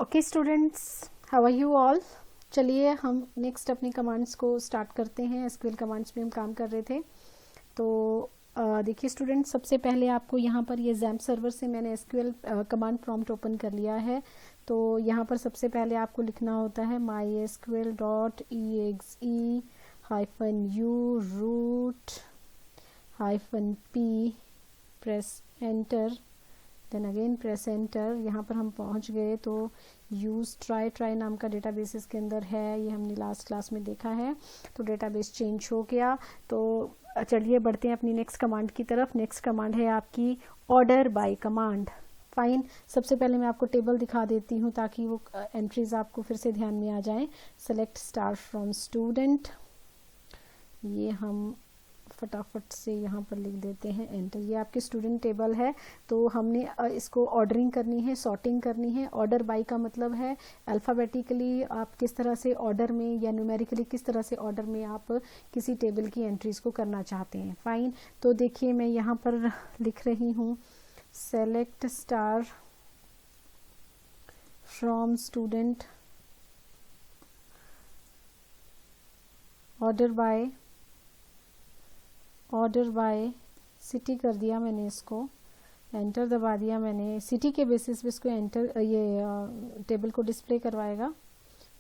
Okay students, how are you all. चलिए हम next अपनी कमांड्स को स्टार्ट करते हैं। एसक्यूएल कमांड्स पे हम काम कर रहे थे। तो देखिए स्टूडेंट्स, सबसे पहले आपको यहाँ पर ये जैम्प सर्वर से मैंने एसक्यूएल कमांड प्रॉम्प्ट ओपन कर लिया है। तो यहाँ पर सबसे पहले आपको लिखना होता है mysql.exe -u root -p, press enter, then again press enter. यहाँ पर हम पहुँच गए तो यूज़ ट्राई नाम का डेटाबेस इसके अंदर है, ये हमने लास्ट क्लास में देखा है। तो डेटाबेस चेंज हो गया। तो चलिए बढ़ते हैं अपनी नेक्स्ट कमांड की तरफ। नेक्स्ट कमांड है आपकी ऑर्डर बाय कमांड। फाइन, सबसे पहले मैं आपको टेबल दिखा देती हूँ ताकि वो एंट्रीज आपको फिर से ध्यान में आ जाएं। सेलेक्ट स्टार फ्रॉम स्टूडेंट, ये हम फटाफट से यहाँ पर लिख देते हैं एंटर। ये आपकी स्टूडेंट टेबल है। तो हमने इसको ऑर्डरिंग करनी है, सॉर्टिंग करनी है। ऑर्डर बाय का मतलब है अल्फ़ाबेटिकली आप किस तरह से ऑर्डर में या न्यूमेरिकली किस तरह से ऑर्डर में आप किसी टेबल की एंट्रीज को करना चाहते हैं। फाइन, तो देखिए मैं यहाँ पर लिख रही हूँ select star from student, order by city कर दिया मैंने, इसको एंटर दबा दिया मैंने। सिटी के बेसिस पे इसको एंटर ये टेबल को डिस्प्ले करवाएगा।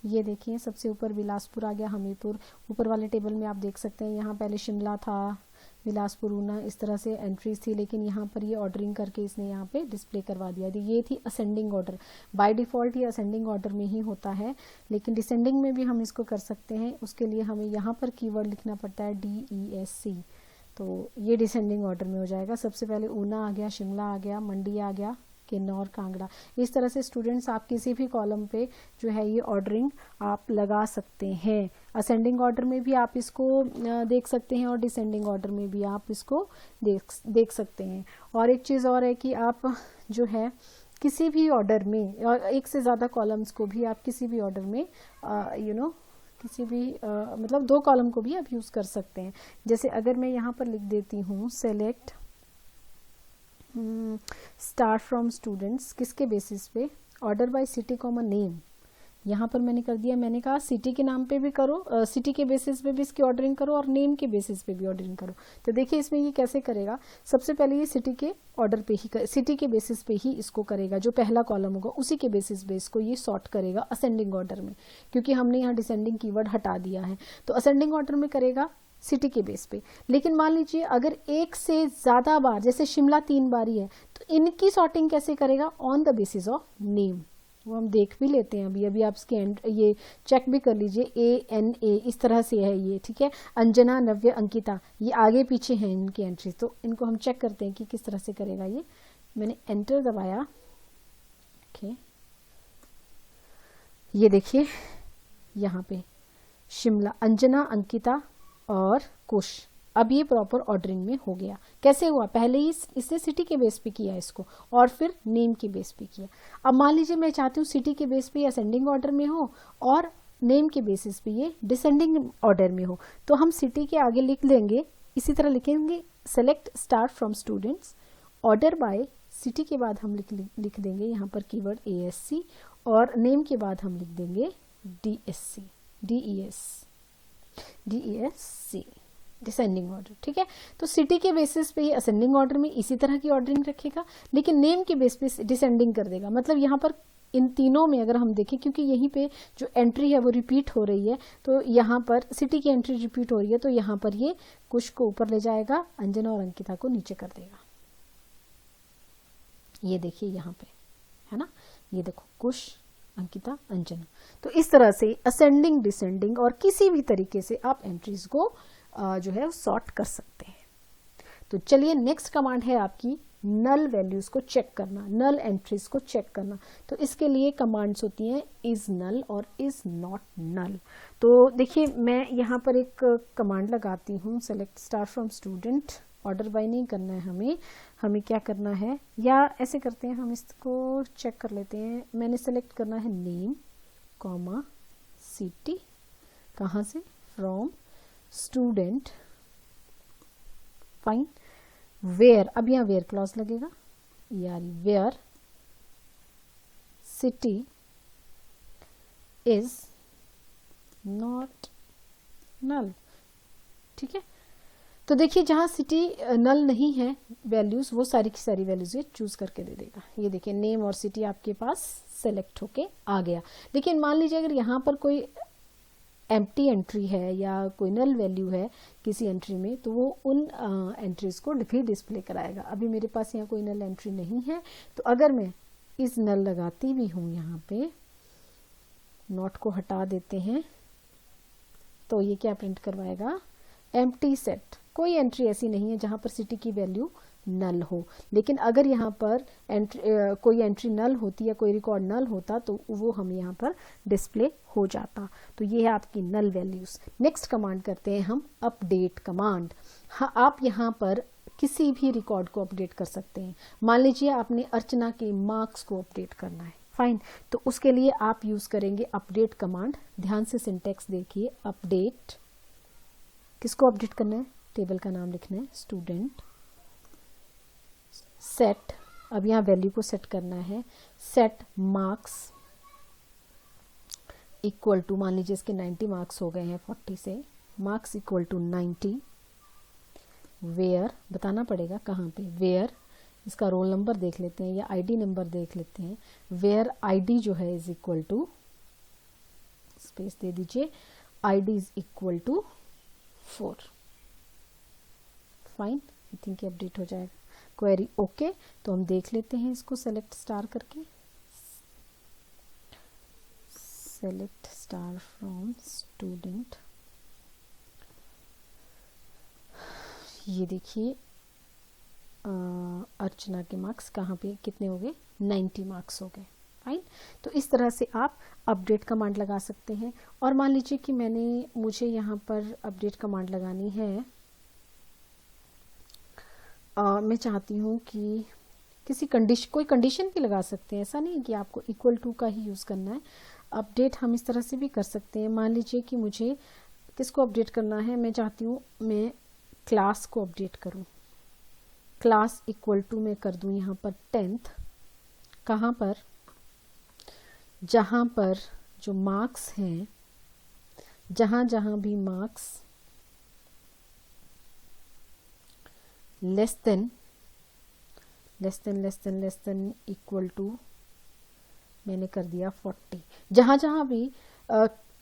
ये देखिए सबसे ऊपर बिलासपुर आ गया, हमीरपुर। ऊपर वाले टेबल में आप देख सकते हैं यहाँ पहले शिमला था, बिलासपुर, ऊना, इस तरह से एंट्रीज थी। लेकिन यहाँ पर ये ऑर्डरिंग करके इसने यहाँ पे डिस्प्ले करवा दिया। ये थी असेंडिंग ऑर्डर। बाय डिफ़ॉल्ट ये असेंडिंग ऑर्डर में ही होता है, लेकिन डिसेंडिंग में भी हम इसको कर सकते हैं। उसके लिए हमें यहाँ पर कीवर्ड लिखना पड़ता है DESC। तो ये डिसेंडिंग ऑर्डर में हो जाएगा। सबसे पहले ऊना आ गया, शिमला आ गया, मंडी आ गया, किन्नौर, कांगड़ा। इस तरह से स्टूडेंट्स आप किसी भी कॉलम पे जो है ये ऑर्डरिंग आप लगा सकते हैं। असेंडिंग ऑर्डर में भी आप इसको देख सकते हैं और डिसेंडिंग ऑर्डर में भी आप इसको देख सकते हैं। और एक चीज़ और है कि आप जो है किसी भी ऑर्डर में, और एक से ज़्यादा कॉलम्स को भी आप किसी भी ऑर्डर में किसी भी मतलब दो कॉलम को भी आप यूज़ कर सकते हैं। जैसे अगर मैं यहाँ पर लिख देती हूँ सेलेक्ट स्टार फ्रॉम स्टूडेंट्स, किसके बेसिस पे, order by city comma name. यहाँ पर मैंने कर दिया, मैंने कहा सिटी के नाम पे भी करो, सिटी के बेसिस पे भी इसकी ऑर्डरिंग करो और नेम के बेसिस पे भी ऑर्डरिंग करो। तो देखिए इसमें ये कैसे करेगा। सबसे पहले ये सिटी के ऑर्डर पे ही, सिटी के बेसिस पे ही इसको करेगा। जो पहला कॉलम होगा उसी के बेसिस पे इसको ये सॉर्ट करेगा असेंडिंग ऑर्डर में, क्योंकि हमने यहाँ डिसेंडिंग कीवर्ड हटा दिया है। तो असेंडिंग ऑर्डर में करेगा सिटी के बेस पे। लेकिन मान लीजिए अगर एक से ज़्यादा बार, जैसे शिमला 3 बारी है, तो इनकी सॉर्टिंग कैसे करेगा, on the basis of name. वो हम देख भी लेते हैं अभी आप इसके ये चेक भी कर लीजिए। ANA इस तरह से है ये, ठीक है। अंजना, नव्य, अंकिता, ये आगे पीछे हैं इनकी एंट्री। तो इनको हम चेक करते हैं कि किस तरह से करेगा ये। मैंने एंटर दबाया, ओके। ये देखिए यहाँ पे शिमला, अंजना, अंकिता और कुश। अब ये प्रॉपर ऑर्डरिंग में हो गया। कैसे हुआ, पहले ही इसने सिटी के बेस पे किया इसको और फिर नेम के बेस पे किया। अब मान लीजिए मैं चाहती हूँ सिटी के बेस पे असेंडिंग ऑर्डर में हो और नेम के बेसिस पे ये डिसेंडिंग ऑर्डर में हो, तो हम सिटी के आगे लिख लेंगे, इसी तरह लिखेंगे select star from students, order by city के बाद हम लिख देंगे यहाँ पर कीवर्ड ASC और नेम के बाद हम लिख देंगे DESC, डिसेंडिंग ऑर्डर, ठीक है। तो सिटी के बेसिस पे ही असेंडिंग ऑर्डर में इसी तरह की ऑर्डरिंग रखेगा, लेकिन नेम के बेस पे डिसेंडिंग कर देगा। मतलब यहाँ पर इन तीनों में अगर हम देखें, क्योंकि यहीं पे जो एंट्री है वो रिपीट हो रही है, तो यहाँ पर सिटी की एंट्री रिपीट हो रही है, तो यहाँ पर ये कुश को ऊपर ले जाएगा, अंजना और अंकिता को नीचे कर देगा। ये देखिए यहाँ पे है ना, ये देखो कुश, अंकिता, अंजना। तो इस तरह से असेंडिंग, डिसेंडिंग और किसी भी तरीके से आप एंट्रीज को जो है सॉर्ट कर सकते हैं। तो चलिए नेक्स्ट कमांड है आपकी नल वैल्यूज को चेक करना, नल एंट्रीज को चेक करना। तो इसके लिए कमांड्स होती हैं इज नल और इज नॉट नल। तो देखिए मैं यहाँ पर एक कमांड लगाती हूँ, select star from student, order by नहीं करना है हमें क्या करना है, या ऐसे करते हैं, हम इसको चेक कर लेते हैं। मैंने सेलेक्ट करना है नेम कॉमा सिटी, कहाँ से, फ्रॉम स्टूडेंट, फाइन, वेयर, अब यहाँ वेयर क्लॉज लगेगा यार, where city is not null. ठीक है, तो देखिए जहां सिटी नल नहीं है वैल्यूज, वो सारी की सारी वैल्यूज ये चूज करके दे देगा। ये देखिए नेम और सिटी आपके पास सेलेक्ट होके आ गया। लेकिन मान लीजिए अगर यहाँ पर कोई एम्प्टी एंट्री है या कोई नल वैल्यू है किसी एंट्री में, तो वो उन एंट्रीज को भी डिस्प्ले कराएगा। अभी मेरे पास यहाँ कोई नल एंट्री नहीं है, तो अगर मैं इस नल लगाती भी हूँ, यहाँ पे नॉट को हटा देते हैं, तो ये क्या प्रिंट करवाएगा, एम्प्टी सेट। कोई एंट्री ऐसी नहीं है जहां पर सिटी की वैल्यू नल हो। लेकिन अगर यहाँ पर कोई एंट्री नल होती या कोई रिकॉर्ड नल होता तो वो हम यहाँ पर डिस्प्ले हो जाता। तो ये है आपकी नल वैल्यूज। नेक्स्ट कमांड करते हैं हम अपडेट कमांड। हाँ, आप यहाँ पर किसी भी रिकॉर्ड को अपडेट कर सकते हैं। मान लीजिए आपने अर्चना के मार्क्स को अपडेट करना है, फाइन, तो उसके लिए आप यूज करेंगे अपडेट कमांड। ध्यान से सिंटेक्स देखिए, अपडेट किसको अपडेट करना है, टेबल का नाम लिखना है स्टूडेंट, सेट, अब यहाँ वैल्यू को सेट करना है, सेट मार्क्स इक्वल टू, मान लीजिए इसके 90 मार्क्स हो गए हैं 40 से, मार्क्स इक्वल टू 90, वेयर बताना पड़ेगा कहाँ पे, वेयर इसका रोल नंबर देख लेते हैं या आईडी नंबर देख लेते हैं, वेयर आईडी जो है इज इक्वल टू, स्पेस दे दीजिए, ID is equal to 4। Fine, I think ये अपडेट हो जाएगा। क्वेरी ओके, तो हम देख लेते हैं इसको सेलेक्ट स्टार करके, सेलेक्ट स्टार फ्रॉम स्टूडेंट। ये देखिए अर्चना के मार्क्स कहाँ पे कितने हो गए, 90 मार्क्स हो गए। फाइन, तो इस तरह से आप अपडेट कमांड लगा सकते हैं। और मान लीजिए कि मुझे यहाँ पर अपडेट कमांड लगानी है, मैं चाहती हूँ कि कोई कंडीशन भी लगा सकते हैं, ऐसा नहीं है कि आपको इक्वल टू का ही यूज़ करना है। अपडेट हम इस तरह से भी कर सकते हैं। मान लीजिए कि मुझे किसको अपडेट करना है, मैं चाहती हूँ मैं क्लास को अपडेट करूँ, क्लास इक्वल टू मैं कर दूँ यहाँ पर 10th, कहाँ पर, जहाँ पर जो मार्क्स हैं, जहाँ जहाँ भी marks less than equal to मैंने कर दिया 40, जहाँ जहाँ भी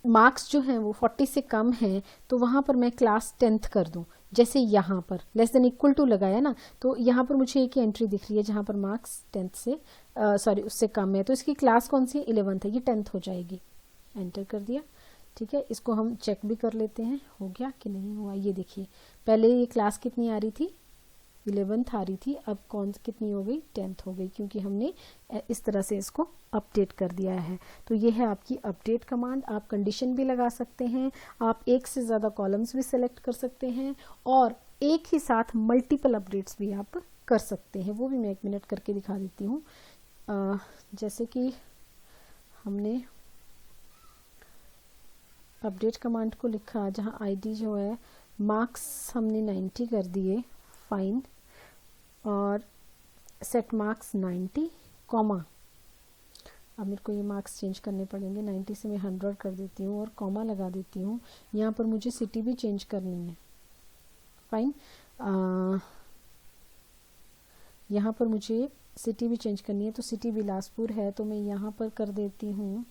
मार्क्स जो हैं वो 40 से कम हैं, तो वहाँ पर मैं क्लास 10th कर दूँ। जैसे यहाँ पर लेस देन इक्वल टू लगाया ना, तो यहाँ पर मुझे एक ही एंट्री दिख रही है जहाँ पर मार्क्स 10th से उससे कम है, तो इसकी क्लास कौन सी, 11th है, ये 10th हो जाएगी। एंटर कर दिया, ठीक है। इसको हम चेक भी कर लेते हैं हो गया कि नहीं हुआ। ये देखिए पहले ये क्लास कितनी आ रही थी, 11th आ रही थी, अब कितनी हो गई, 10th हो गई, क्योंकि हमने इस तरह से इसको अपडेट कर दिया है। तो ये है आपकी अपडेट कमांड। आप कंडीशन भी लगा सकते हैं, आप एक से ज़्यादा कॉलम्स भी सिलेक्ट कर सकते हैं, और एक ही साथ मल्टीपल अपडेट्स भी आप कर सकते हैं। वो भी मैं 1 मिनट करके दिखा देती हूँ। जैसे कि हमने अपडेट कमांड को लिखा, जहाँ आईडी जो है मार्क्स हमने 90 कर दिए, फाइन, और सेट मार्क्स 90 कॉमा, अब मेरे को ये मार्क्स चेंज करने पड़ेंगे, 90 से मैं 100 कर देती हूँ और कॉमा लगा देती हूँ। यहाँ पर मुझे सिटी भी चेंज करनी है, फाइन, यहाँ पर मुझे सिटी भी चेंज करनी है, तो सिटी बिलासपुर है, तो मैं यहाँ पर कर देती हूँ,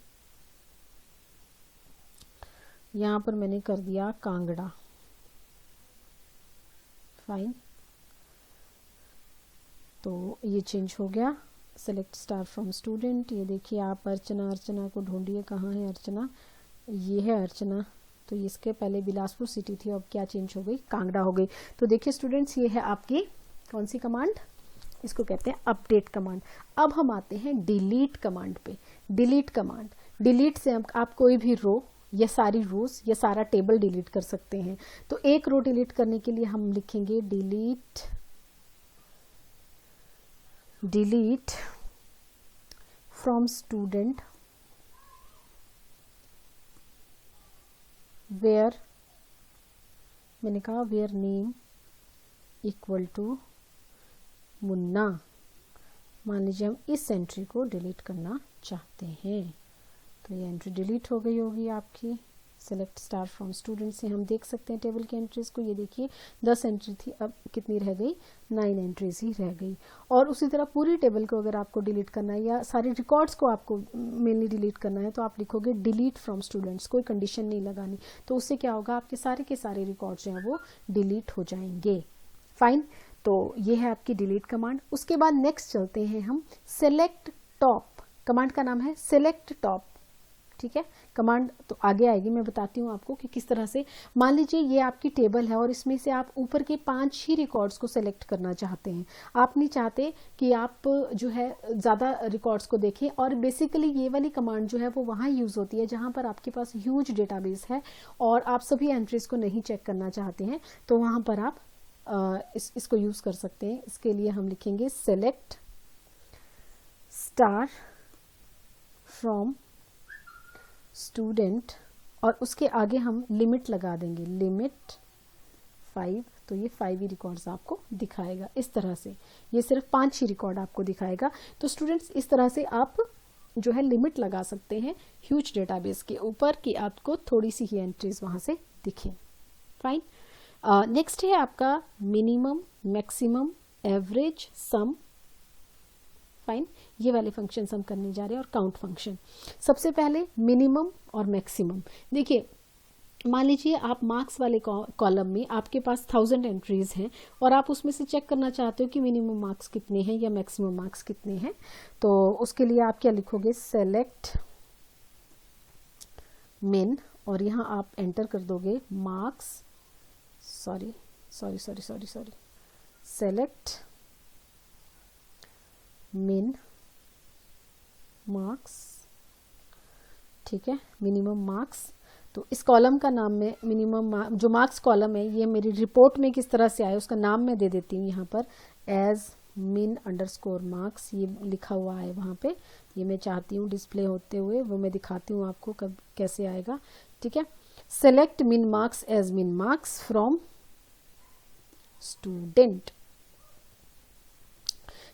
यहाँ पर मैंने कर दिया कांगड़ा, फाइन, तो ये चेंज हो गया। सेलेक्ट स्टार फ्रॉम स्टूडेंट, ये देखिए आप अर्चना को ढूंढिए, कहाँ है अर्चना, ये है अर्चना, तो इसके पहले बिलासपुर सिटी थी, अब क्या चेंज हो गई, कांगड़ा हो गई। तो देखिए स्टूडेंट्स, ये है आपकी कौन सी कमांड, इसको कहते हैं अपडेट कमांड। अब हम आते हैं डिलीट कमांड पे। डिलीट कमांड, डिलीट से आप कोई भी रो या सारी रोज या सारा टेबल डिलीट कर सकते हैं। तो एक रो डिलीट करने के लिए हम लिखेंगे डिलीट फ्रॉम स्टूडेंट वेयर, मैंने कहा where name equal to Munna. मान लीजिए हम इस एंट्री को डिलीट करना चाहते हैं, तो ये एंट्री डिलीट हो गई होगी आपकी। सेलेक्ट स्टार फ्रॉम स्टूडेंट से हम देख सकते हैं टेबल की एंट्रीज को। ये देखिए 10 एंट्री थी, अब कितनी रह गई, 9 एंट्रीज ही रह गई। और उसी तरह पूरी टेबल को अगर आपको डिलीट करना है या सारी रिकॉर्ड्स को आपको मेनली डिलीट करना है तो आप लिखोगे डिलीट फ्रॉम स्टूडेंट्स, कोई कंडीशन नहीं लगानी। तो उससे क्या होगा, आपके सारे के सारे रिकॉर्ड्स जो हैं वो डिलीट हो जाएंगे। फाइन, तो ये है आपकी डिलीट कमांड। उसके बाद नेक्स्ट चलते हैं हम सेलेक्ट टॉप। कमांड का नाम है सेलेक्ट टॉप, ठीक है। कमांड तो आगे आएगी, मैं बताती हूँ आपको कि किस तरह से। मान लीजिए ये आपकी टेबल है और इसमें से आप ऊपर के 5 ही रिकॉर्ड्स को सेलेक्ट करना चाहते हैं। आप नहीं चाहते कि आप जो है ज़्यादा रिकॉर्ड्स को देखें। और बेसिकली ये वाली कमांड जो है वो वहाँ यूज़ होती है जहाँ पर आपके पास ह्यूज डेटाबेस है और आप सभी एंट्रीज को नहीं चेक करना चाहते हैं, तो वहाँ पर आप इसको यूज़ कर सकते हैं। इसके लिए हम लिखेंगे सेलेक्ट स्टार फ्रॉम स्टूडेंट और उसके आगे हम लिमिट लगा देंगे, लिमिट 5। तो ये 5 ही रिकॉर्ड्स आपको दिखाएगा इस तरह से। ये सिर्फ 5 ही रिकॉर्ड आपको दिखाएगा। तो स्टूडेंट्स इस तरह से आप जो है लिमिट लगा सकते हैं ह्यूज डेटाबेस के ऊपर कि आपको थोड़ी सी ही एंट्रीज वहां से दिखें। फाइन, नेक्स्ट है आपका मिनिमम, मैक्सिमम, एवरेज, सम। फाइन, ये वाले फंक्शन हम करने जा रहे हैं और काउंट फंक्शन। सबसे पहले मिनिमम और मैक्सिमम। देखिए मान लीजिए आप मार्क्स वाले कॉलम में आपके पास 1000 एंट्रीज हैं और आप उसमें से चेक करना चाहते हो कि मिनिमम मार्क्स कितने हैं या मैक्सिमम मार्क्स कितने हैं। तो उसके लिए आप क्या लिखोगे, सेलेक्ट मिन और यहाँ आप एंटर कर दोगे मार्क्स, सॉरी, सेलेक्ट मिन मार्क्स, ठीक है, मिनिमम मार्क्स। तो इस कॉलम का नाम में मिनिमम जो मार्क्स कॉलम है ये मेरी रिपोर्ट में किस तरह से आया उसका नाम मैं दे देती हूँ यहाँ पर एज min अंडरस्कोर मार्क्स, ये लिखा हुआ है वहाँ पे। ये मैं चाहती हूँ डिस्प्ले होते हुए, वो मैं दिखाती हूँ आपको कब कैसे आएगा, ठीक है। सेलेक्ट मिन मार्क्स एज मिन मार्क्स फ्रॉम स्टूडेंट।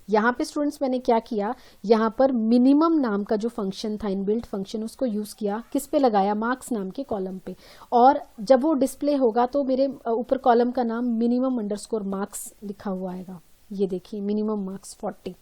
यहाँ पे स्टूडेंट्स मैंने क्या किया, यहाँ पर मिनिमम नाम का जो फंक्शन था, इनबिल्ट फंक्शन, उसको यूज किया। किस पे लगाया, मार्क्स नाम के कॉलम पे। और जब वो डिस्प्ले होगा तो मेरे ऊपर कॉलम का नाम मिनिमम अंडरस्कोर मार्क्स लिखा हुआ आएगा। ये देखिए मिनिमम मार्क्स 40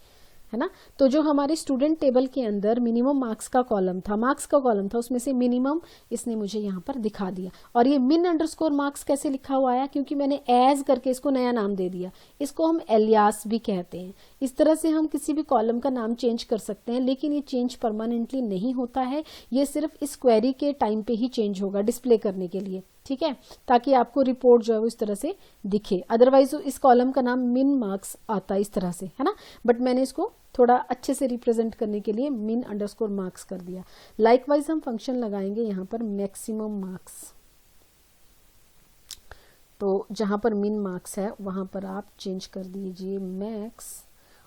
है ना। तो जो हमारे स्टूडेंट टेबल के अंदर मिनिमम मार्क्स का कॉलम था, उसमें से मिनिमम इसने मुझे यहाँ पर दिखा दिया। और ये मिन अंडरस्कोर मार्क्स कैसे लिखा हुआ आया, क्योंकि मैंने एज करके इसको नया नाम दे दिया। इसको हम एलियास भी कहते हैं। इस तरह से हम किसी भी कॉलम का नाम चेंज कर सकते हैं, लेकिन ये चेंज परमानेंटली नहीं होता है। ये सिर्फ इस क्वेरी के टाइम पे ही चेंज होगा डिस्प्ले करने के लिए, ठीक है, ताकि आपको रिपोर्ट जो है वो इस तरह से दिखे। अदरवाइज इस कॉलम का नाम मिन मार्क्स आता है इस तरह से, है ना। बट मैंने इसको थोड़ा अच्छे से रिप्रेजेंट करने के लिए मिन अंडरस्कोर मार्क्स कर दिया। लाइकवाइज हम फंक्शन लगाएंगे यहाँ पर मैक्सिमम मार्क्स। तो जहाँ पर मिन मार्क्स है वहाँ पर आप चेंज कर दीजिए मैक्स,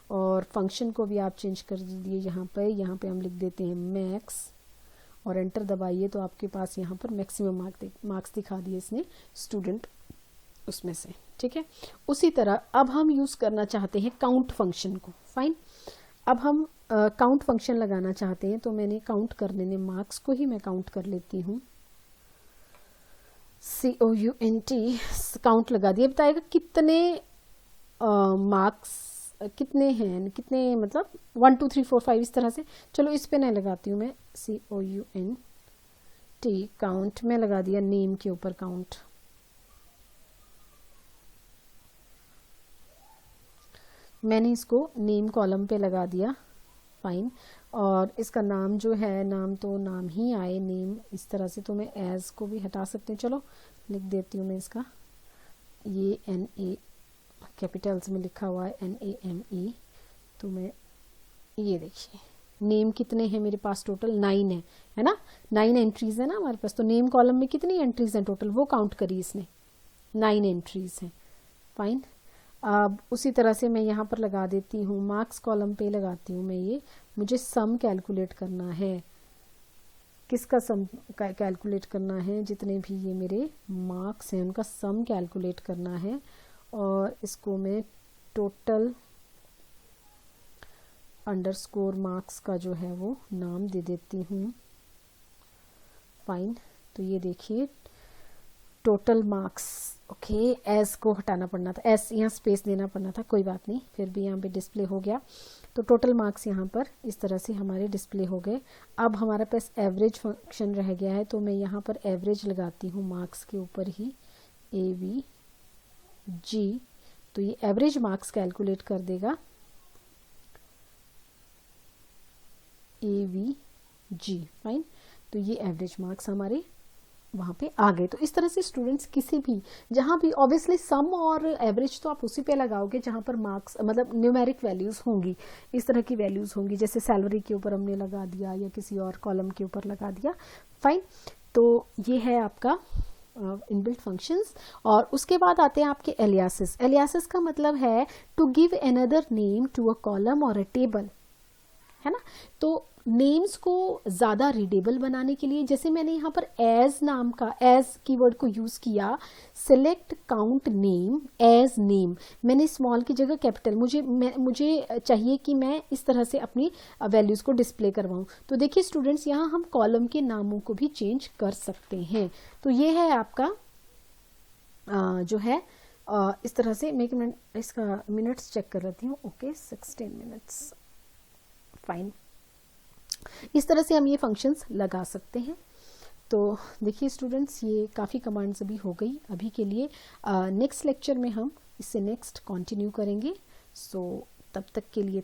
और फंक्शन को भी आप चेंज कर दीजिए। यहाँ पे हम लिख देते हैं मैक्स और एंटर दबाइए तो आपके पास यहाँ पर मैक्सिमम मार्क्स दिखा दिए इसने स्टूडेंट उसमें से, ठीक है। उसी तरह अब हम यूज करना चाहते हैं काउंट फंक्शन को। फाइन, अब हम काउंट फंक्शन लगाना चाहते हैं। तो मैंने काउंट कर लेने, मार्क्स को ही मैं काउंट कर लेती हूँ, COUNT काउंट लगा दिया। बताएगा कितने मार्क्स कितने हैं, कितने मतलब 1 2 3 4 5 इस तरह से। चलो इस पे नहीं लगाती हूँ मैं, COUNT काउंट में लगा दिया नेम के ऊपर काउंट। मैंने इसको नेम कॉलम पे लगा दिया। फाइन, और इसका नाम जो है, नाम तो नाम ही आए नेम इस तरह से। तो मैं एज को भी हटा सकती हूँ। चलो लिख देती हूँ मैं इसका, ये NA कैपिटल्स में लिखा हुआ है NAME। तो मैं ये देखिए नेम कितने हैं मेरे पास, टोटल 9 है ना। 9 एंट्रीज है ना हमारे पास। तो नेम कॉलम में कितनी एंट्रीज हैं टोटल, वो काउंट करी इसने, 9 एंट्रीज हैं। फाइन, अब उसी तरह से मैं यहाँ पर लगा देती हूँ, मार्क्स कॉलम पे लगाती हूँ मैं। ये मुझे सम कैलकुलेट करना है। किसका सम कैलकुलेट करना है, जितने भी ये मेरे मार्क्स हैं उनका सम कैलकुलेट करना है। और इसको मैं टोटल अंडरस्कोर मार्क्स का जो है वो नाम दे देती हूँ। फाइन। तो ये देखिए टोटल मार्क्स, ओके, एस को हटाना पड़ना था, एस यहाँ स्पेस देना पड़ना था, कोई बात नहीं, फिर भी यहाँ पे डिस्प्ले हो गया। तो टोटल मार्क्स यहाँ पर इस तरह से हमारे डिस्प्ले हो गए। अब हमारे पास एवरेज फंक्शन रह गया है, तो मैं यहाँ पर एवरेज लगाती हूँ मार्क्स के ऊपर ही, AVG। तो ये एवरेज मार्क्स कैलकुलेट कर देगा, AVG, फाइन। तो ये एवरेज मार्क्स हमारे वहाँ पे आ गए। तो इस तरह से स्टूडेंट्स किसी भी, जहाँ भी ऑब्वियसली सम और एवरेज तो आप उसी पे लगाओगे जहाँ पर मार्क्स मतलब न्यूमेरिक वैल्यूज़ होंगी, इस तरह की वैल्यूज़ होंगी, जैसे सैलरी के ऊपर हमने लगा दिया या किसी और कॉलम के ऊपर लगा दिया, फाइन। तो ये है आपका इनबिल्ट फंक्शंस। और उसके बाद आते हैं आपके एलियासिस। एलियासिस का मतलब है to give another name to a column और अ टेबल, है ना। तो नेम्स को ज़्यादा रीडेबल बनाने के लिए, जैसे मैंने यहाँ पर एज नाम का, एज कीवर्ड को यूज़ किया, select count name as name, मैंने स्मॉल की जगह कैपिटल, मुझे चाहिए कि मैं इस तरह से अपनी वैल्यूज़ को डिस्प्ले करवाऊँ। तो देखिए स्टूडेंट्स, यहाँ हम कॉलम के नामों को भी चेंज कर सकते हैं। तो ये है आपका जो है इस तरह से। मैं इसका मिनट्स चेक कर लेती हूँ, ओके 16 मिनट्स, फाइन। इस तरह से हम ये फंक्शंस लगा सकते हैं। तो देखिए स्टूडेंट्स, ये काफ़ी कमांड्स अभी हो गई अभी के लिए। नेक्स्ट लेक्चर में हम इससे नेक्स्ट कंटिन्यू करेंगे। सो तब तक के लिए